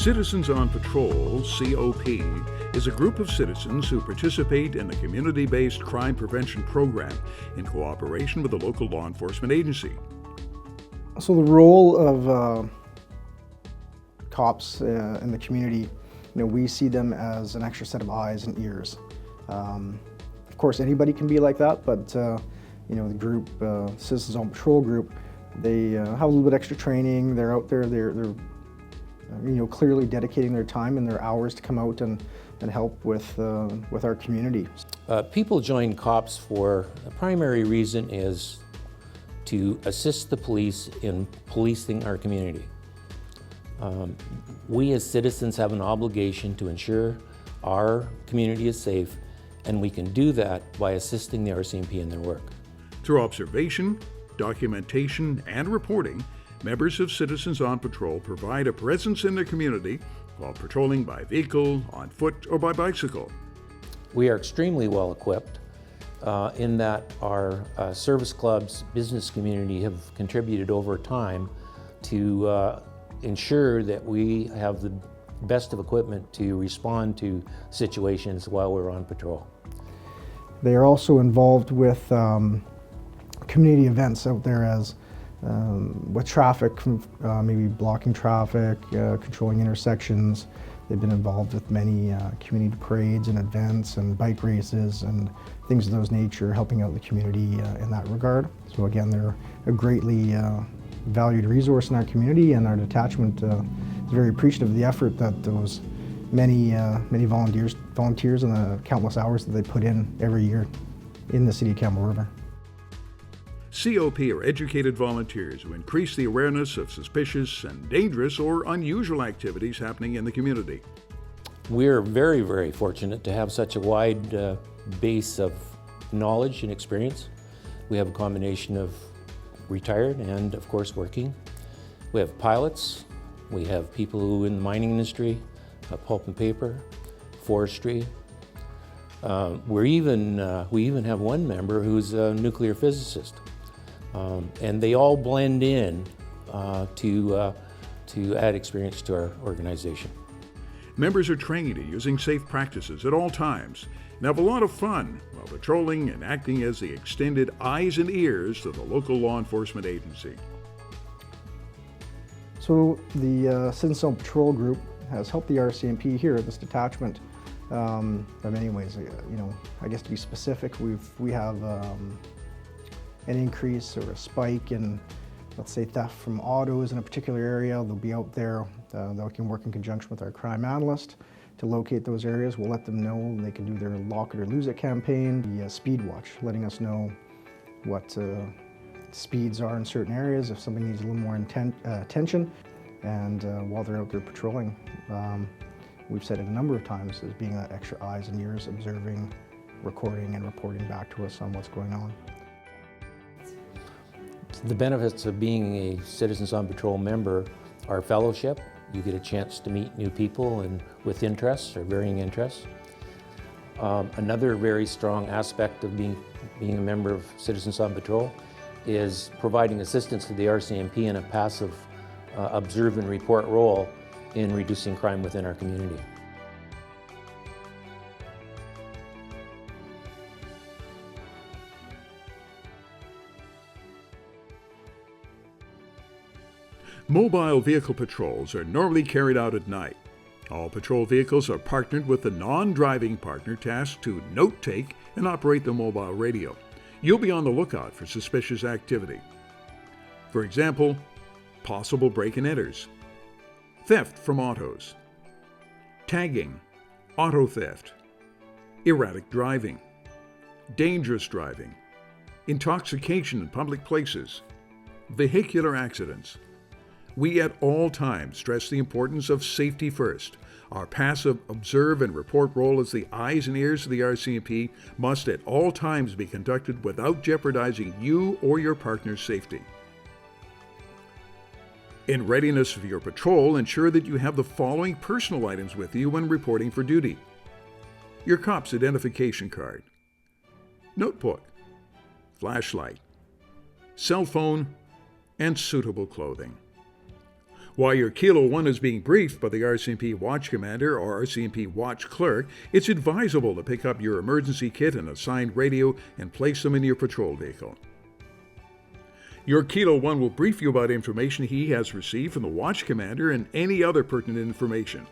Citizens on Patrol, COP, is a group of citizens who participate in a community-based crime prevention program in cooperation with a local law enforcement agency. So the role of cops in the community, we see them as an extra set of eyes and ears. Of course, anybody can be like that, but the group, Citizens on Patrol group, they have a little bit extra training. They're out there. They're clearly dedicating their time and their hours to come out and help with our community. People join cops for a primary reason is to assist the police in policing our community. We as citizens have an obligation to ensure our community is safe, and we can do that by assisting the RCMP in their work. Through observation, documentation, and reporting, members of Citizens on Patrol provide a presence in their community while patrolling by vehicle, on foot, or by bicycle. We are extremely well equipped in that our service clubs, business community have contributed over time to ensure that we have the best of equipment to respond to situations while we're on patrol. They are also involved with community events out there as with traffic, maybe blocking traffic, controlling intersections. They've been involved with many community parades and events and bike races and things of those nature, helping out the community in that regard. So again, they're a greatly valued resource in our community, and our detachment is very appreciative of the effort that those many volunteers and the countless hours that they put in every year in the city of Campbell River. COP are educated volunteers who increase the awareness of suspicious and dangerous or unusual activities happening in the community. We're very, very fortunate to have such a wide base of knowledge and experience. We have a combination of retired and, of course, working. We have pilots, we have people who in the mining industry, pulp and paper, forestry. We even have one member who's a nuclear physicist. And they all blend in to add experience to our organization. Members are trained in using safe practices at all times and have a lot of fun while patrolling and acting as the extended eyes and ears to the local law enforcement agency. So the Citizens on Patrol group has helped the RCMP here at this detachment in many ways. I guess to be specific, we have an increase or a spike in, let's say, theft from autos in a particular area. They'll be out there. They can work in conjunction with our crime analyst to locate those areas. We'll let them know, and they can do their lock it or lose it campaign. The speed watch, letting us know what speeds are in certain areas, if something needs a little more attention. And while they're out there patrolling, we've said it a number of times as being that extra eyes and ears, observing, recording, and reporting back to us on what's going on. The benefits of being a Citizens on Patrol member are fellowship. You get a chance to meet new people and with interests or varying interests. Another very strong aspect of being a member of Citizens on Patrol is providing assistance to the RCMP in a passive observe and report role in reducing crime within our community. Mobile vehicle patrols are normally carried out at night. All patrol vehicles are partnered with a non-driving partner tasked to note-take and operate the mobile radio. You'll be on the lookout for suspicious activity. For example, possible break-and-enters, theft from autos, tagging, auto theft, erratic driving, dangerous driving, intoxication in public places, vehicular accidents. We at all times stress the importance of safety first. Our passive observe and report role as the eyes and ears of the RCMP must at all times be conducted without jeopardizing you or your partner's safety. In readiness for your patrol, ensure that you have the following personal items with you when reporting for duty: your cop's identification card, notebook, flashlight, cell phone, and suitable clothing. While your Kilo 1 is being briefed by the RCMP Watch Commander or RCMP Watch Clerk, it's advisable to pick up your emergency kit and assigned radio and place them in your patrol vehicle. Your Kilo 1 will brief you about information he has received from the Watch Commander and any other pertinent information.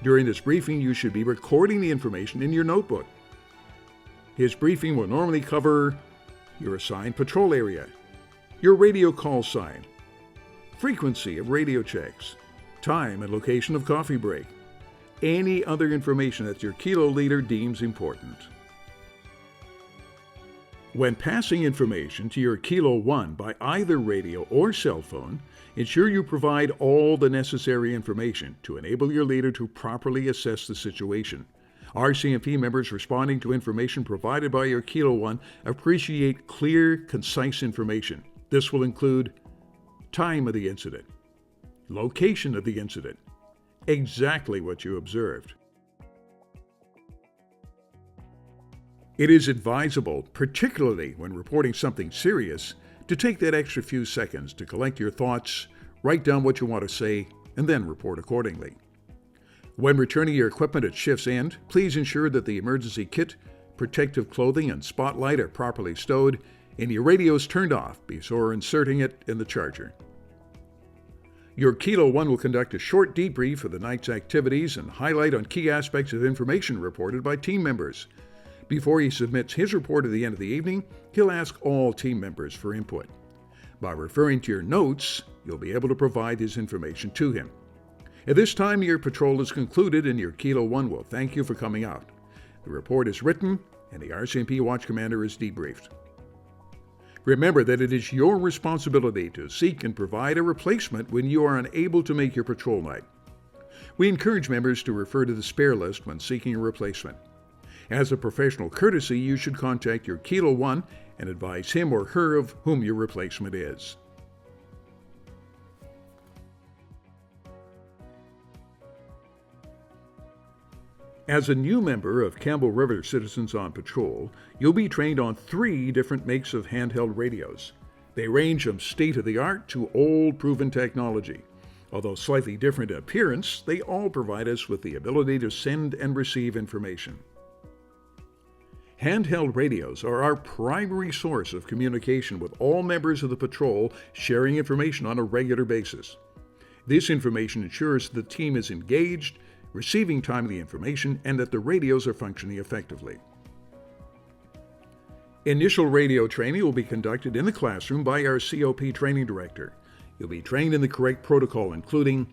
During this briefing, you should be recording the information in your notebook. His briefing will normally cover your assigned patrol area, your radio call sign, frequency of radio checks, time and location of coffee break, any other information that your Kilo leader deems important. When passing information to your Kilo 1 by either radio or cell phone, ensure you provide all the necessary information to enable your leader to properly assess the situation. RCMP members responding to information provided by your Kilo 1 appreciate clear, concise information. This will include time of the incident, location of the incident, exactly what you observed. It is advisable, particularly when reporting something serious, to take that extra few seconds to collect your thoughts, write down what you want to say, and then report accordingly. When returning your equipment at shift's end, please ensure that the emergency kit, protective clothing, and spotlight are properly stowed and your radio is turned off before inserting it in the charger. Your Kilo 1 will conduct a short debrief of the night's activities and highlight on key aspects of information reported by team members. Before he submits his report at the end of the evening, he'll ask all team members for input. By referring to your notes, you'll be able to provide his information to him. At this time, your patrol is concluded and your Kilo 1 will thank you for coming out. The report is written and the RCMP Watch Commander is debriefed. Remember that it is your responsibility to seek and provide a replacement when you are unable to make your patrol night. We encourage members to refer to the spare list when seeking a replacement. As a professional courtesy, you should contact your Kilo 1 and advise him or her of whom your replacement is. As a new member of Campbell River Citizens on Patrol, you'll be trained on 3 different makes of handheld radios. They range from state-of-the-art to old proven technology. Although slightly different in appearance, they all provide us with the ability to send and receive information. Handheld radios are our primary source of communication with all members of the patrol, sharing information on a regular basis. This information ensures the team is engaged, receiving timely information, and that the radios are functioning effectively. Initial radio training will be conducted in the classroom by our COP training director. You'll be trained in the correct protocol, including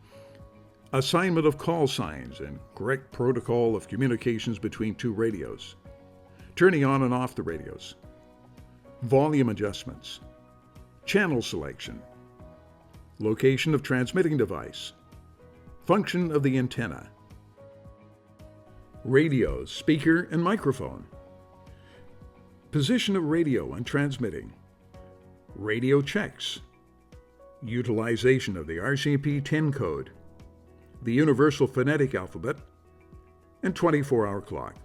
assignment of call signs and correct protocol of communications between 2 radios, turning on and off the radios, volume adjustments, channel selection, location of transmitting device, function of the antenna, radio, speaker, and microphone, position of radio when transmitting, radio checks, utilization of the RCMP 10 code, the Universal Phonetic Alphabet, and 24-hour clock.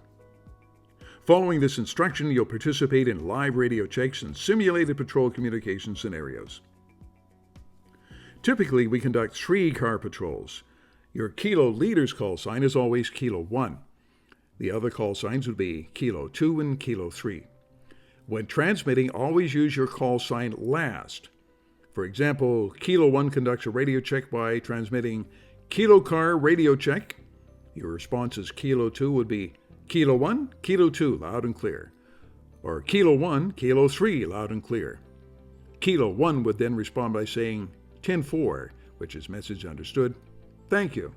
Following this instruction, you'll participate in live radio checks and simulated patrol communication scenarios. Typically, we conduct 3 car patrols. Your Kilo leader's call sign is always Kilo 1. The other call signs would be Kilo 2 and Kilo 3. When transmitting, always use your call sign last. For example, Kilo 1 conducts a radio check by transmitting Kilo car radio check. Your response as Kilo 2 would be Kilo 1, Kilo 2, loud and clear. Or Kilo 1, Kilo 3, loud and clear. Kilo 1 would then respond by saying 10-4, which is message understood. Thank you.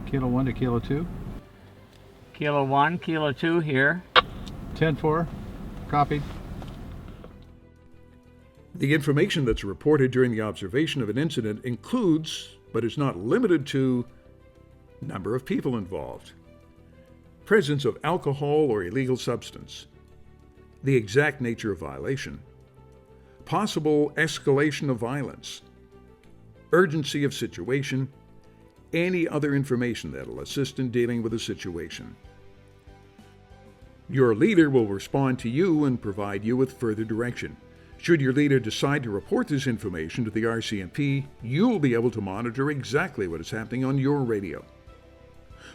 Kilo 1 to Kilo 2. Kilo 1, Kilo 2 here. 10-4, copied. The information that's reported during the observation of an incident includes, but is not limited to, number of people involved, presence of alcohol or illegal substance, the exact nature of violation, possible escalation of violence, urgency of situation, any other information that will assist in dealing with a situation. Your leader will respond to you and provide you with further direction. Should your leader decide to report this information to the RCMP, you'll be able to monitor exactly what is happening on your radio.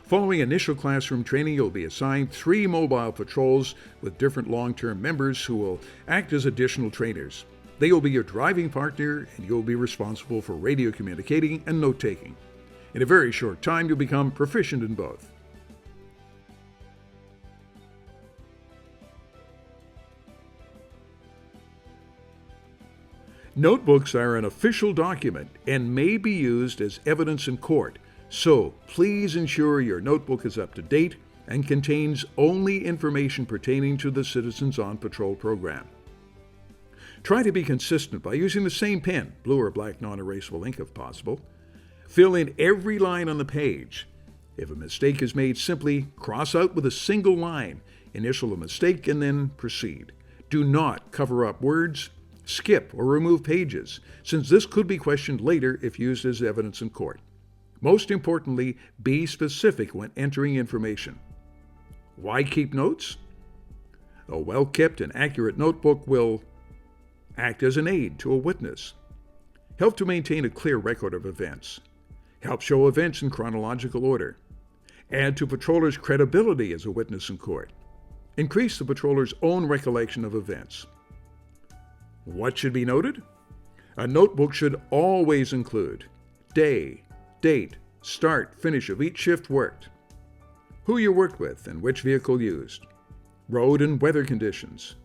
Following initial classroom training, you'll be assigned 3 mobile patrols with different long-term members who will act as additional trainers. They will be your driving partner, and you'll be responsible for radio communicating and note-taking. In a very short time, you'll become proficient in both. Notebooks are an official document and may be used as evidence in court, so please ensure your notebook is up to date and contains only information pertaining to the Citizens on Patrol program. Try to be consistent by using the same pen, blue or black non-erasable ink if possible. Fill in every line on the page. If a mistake is made, simply cross out with a single line, initial the mistake, and then proceed. Do not cover up words, skip or remove pages, since this could be questioned later if used as evidence in court. Most importantly, be specific when entering information. Why keep notes? A well-kept and accurate notebook will act as an aid to a witness, help to maintain a clear record of events, help show events in chronological order, add to patrollers' credibility as a witness in court, increase the patroller's own recollection of events. What should be noted? A notebook should always include day, date, start, finish of each shift worked, who you worked with and which vehicle used, road and weather conditions,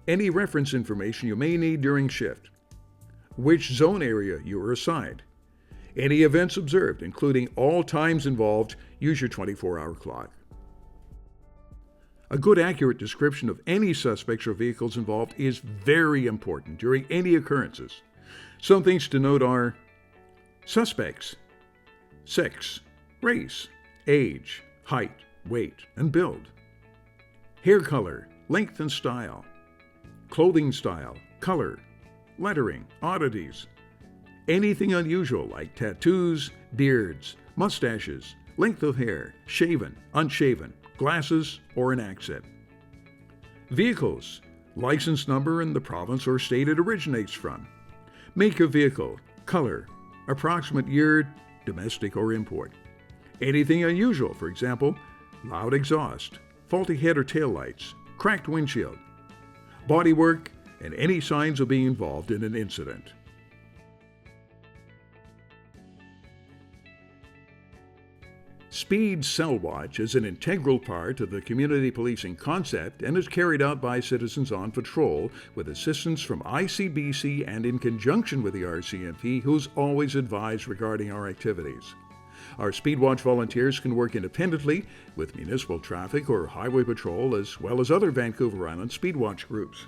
any reference information you may need during shift, which zone area you were assigned, any events observed, including all times involved. Use your 24-hour clock. A good, accurate description of any suspects or vehicles involved is very important during any occurrences. Some things to note are suspects, sex, race, age, height, weight, and build, hair color, length and style, clothing style, color, lettering, oddities, anything unusual like tattoos, beards, mustaches, length of hair, shaven, unshaven, glasses, or an accent. Vehicles, license number and the province or state it originates from. Make of vehicle, color, approximate year, domestic or import. Anything unusual, for example, loud exhaust, faulty head or tail lights, cracked windshield, bodywork, and any signs of being involved in an incident. Speed Cell Watch is an integral part of the community policing concept and is carried out by Citizens on Patrol with assistance from ICBC and in conjunction with the RCMP, who's always advised regarding our activities. Our Speed Watch volunteers can work independently with municipal traffic or highway patrol as well as other Vancouver Island Speed Watch groups.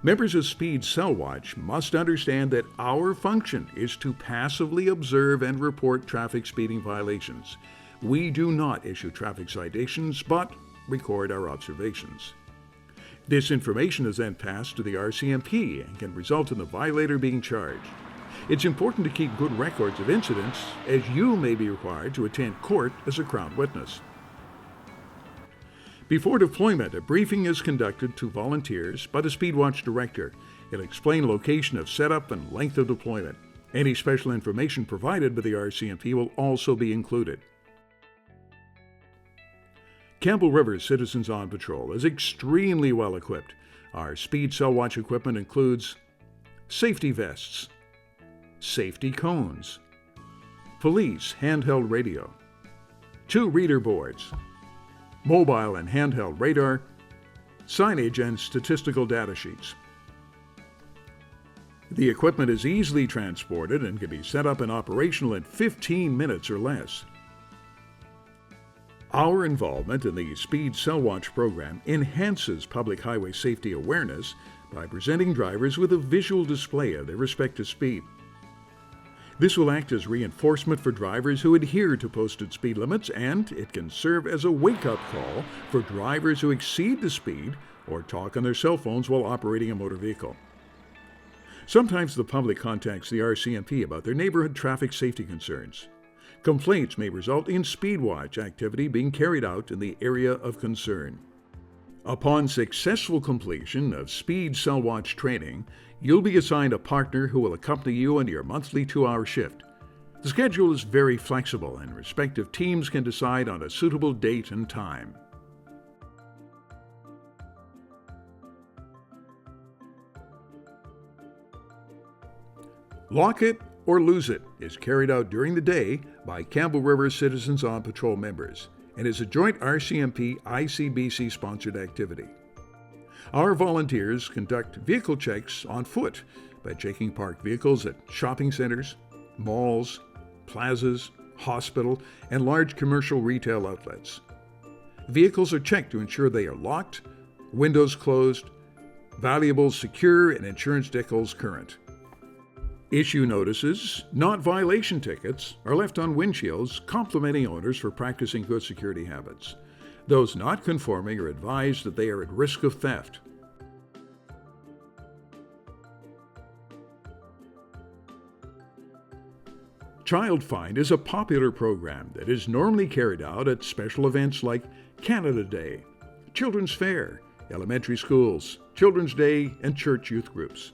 Members of Speed Cell Watch must understand that our function is to passively observe and report traffic speeding violations. We do not issue traffic citations, but record our observations. This information is then passed to the RCMP and can result in the violator being charged. It's important to keep good records of incidents, as you may be required to attend court as a Crown witness. Before deployment, a briefing is conducted to volunteers by the Speed Watch Director. It'll explain location of setup and length of deployment. Any special information provided by the RCMP will also be included. Campbell River's Citizens on Patrol is extremely well equipped. Our Speed Cell Watch equipment includes safety vests, safety cones, police handheld radio, 2 reader boards, mobile and handheld radar, signage and statistical data sheets. The equipment is easily transported and can be set up and operational in 15 minutes or less. Our involvement in the Speed Cell Watch program enhances public highway safety awareness by presenting drivers with a visual display of their respective speed. This will act as reinforcement for drivers who adhere to posted speed limits, and it can serve as a wake-up call for drivers who exceed the speed or talk on their cell phones while operating a motor vehicle. Sometimes the public contacts the RCMP about their neighborhood traffic safety concerns. Complaints may result in Speed Watch activity being carried out in the area of concern. Upon successful completion of Speed Cell Watch training, you'll be assigned a partner who will accompany you on your monthly 2-hour shift. The schedule is very flexible, and respective teams can decide on a suitable date and time. Lock It or Lose It is carried out during the day by Campbell River Citizens on Patrol members and is a joint RCMP-ICBC sponsored activity. Our volunteers conduct vehicle checks on foot by checking parked vehicles at shopping centers, malls, plazas, hospital, and large commercial retail outlets. Vehicles are checked to ensure they are locked, windows closed, valuables secure, and insurance decals current. Issue notices, not violation tickets, are left on windshields, complimenting owners for practicing good security habits. Those not conforming are advised that they are at risk of theft. Child Find is a popular program that is normally carried out at special events like Canada Day, Children's Fair, elementary schools, Children's Day, and church youth groups.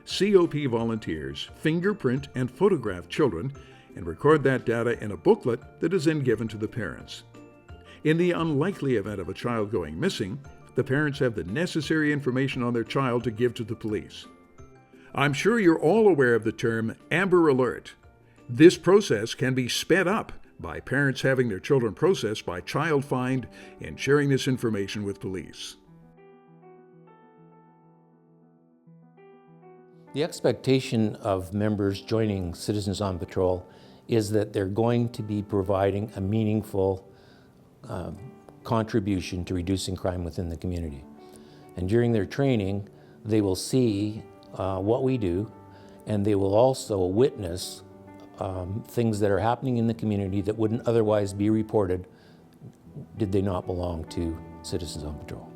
COP volunteers fingerprint and photograph children and record that data in a booklet that is then given to the parents. In the unlikely event of a child going missing, the parents have the necessary information on their child to give to the police. I'm sure you're all aware of the term Amber Alert. This process can be sped up by parents having their children processed by Child Find and sharing this information with police. The expectation of members joining Citizens on Patrol is that they're going to be providing a meaningful contribution to reducing crime within the community. And during their training, they will see what we do, and they will also witness things that are happening in the community that wouldn't otherwise be reported did they not belong to Citizens on Patrol.